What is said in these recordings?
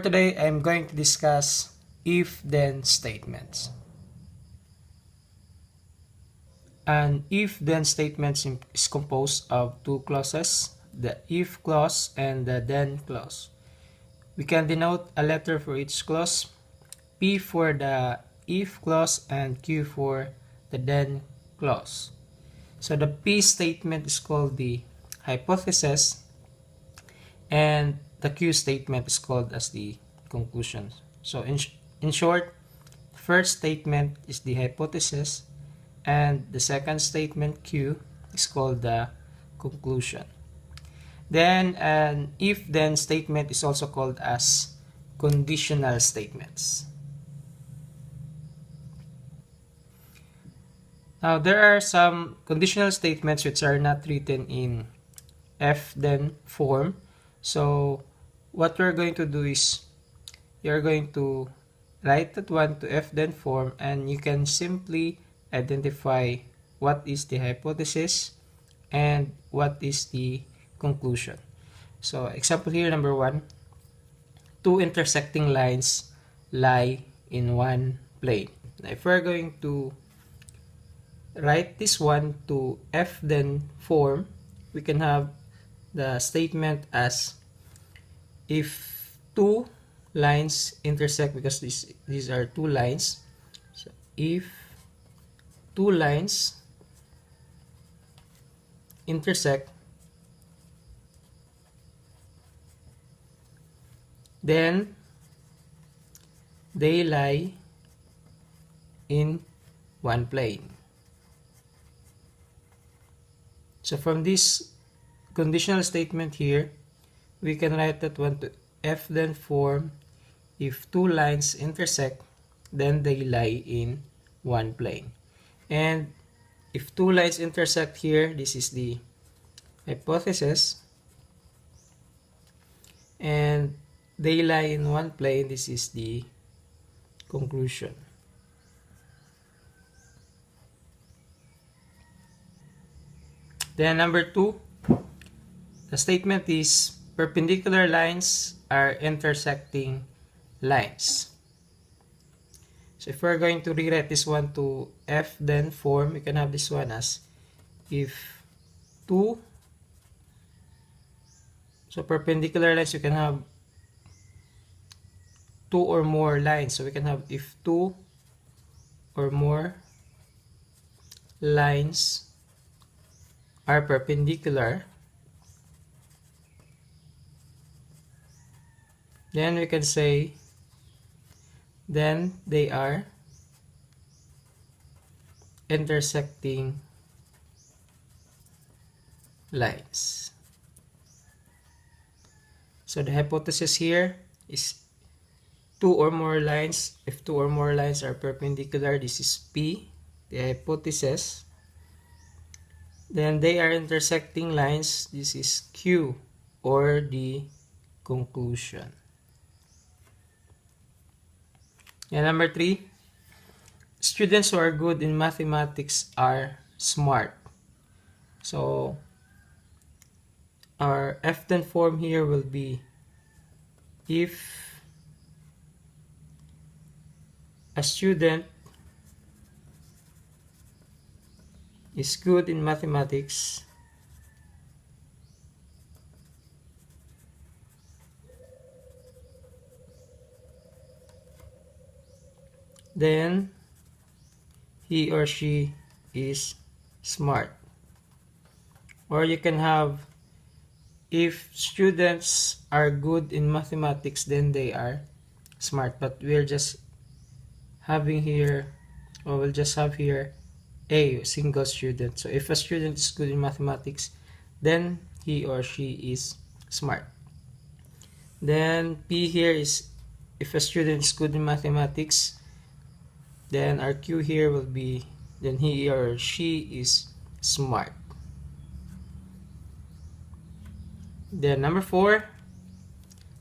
today, I'm going to discuss if-then statements. An if-then statement is composed of two clauses, the if clause and the then clause. We can denote a letter for each clause, P for the if clause and Q for the then clause. So the P statement is called the hypothesis, and the Q statement is called as the conclusion. So in short, the first statement is the hypothesis, and the second statement, Q, is called the conclusion. Then an if-then statement is also called as conditional statements. Now, there are some conditional statements which are not written in if-then form. So, what we're going to do is, you're going to write that one to if-then form, and you can simply identify what is the hypothesis and what is the conclusion. So, example here, number 1, two intersecting lines lie in one plane. Now, if we're going to write this one to if-then form, we can have the statement as if two lines intersect, because these are two lines. So if two lines intersect, then they lie in one plane. So from this conditional statement here, we can write that one to if-then form. If two lines intersect, then they lie in one plane. And if two lines intersect here, this is the hypothesis, and they lie in one plane, this is the conclusion. Then number 2, the statement is perpendicular lines are intersecting lines. So if we're going to rewrite this one to if-then form, we can have this one as if two, so perpendicular lines, you can have two or more lines. So we can have if two or more lines are perpendicular, then we can say then they are intersecting lines. So the hypothesis here is two or more lines. If two or more lines are perpendicular, this is P, the hypothesis. Then they are intersecting lines, this is Q, or the conclusion. And number 3, students who are good in mathematics are smart. So our if-then form here will be if a student is good in mathematics, then he or she is smart. Or you can have if students are good in mathematics, then they are smart. But we're just having here, or we'll just have here a single student. So if a student is good in mathematics, then he or she is smart. Then P here is if a student is good in mathematics, then our Q here will be then he or she is smart. Then number 4,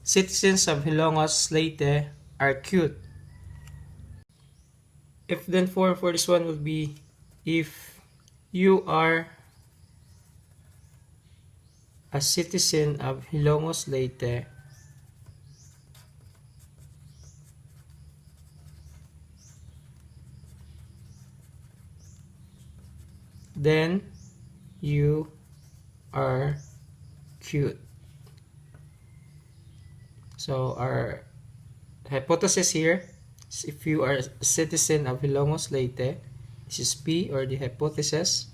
citizens of Hilongos Leyte are cute. If-then form for this one will be if you are a citizen of Hilongos Leyte, then you are cute. So our hypothesis here is if you are a citizen of Ilongos Leyte, this is P or the hypothesis,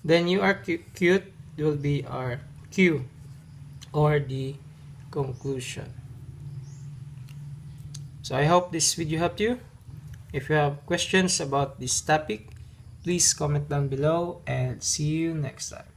then you are cute will be our Q or the conclusion. So I hope this video helped you. If you have questions about this topic, please comment down below and see you next time.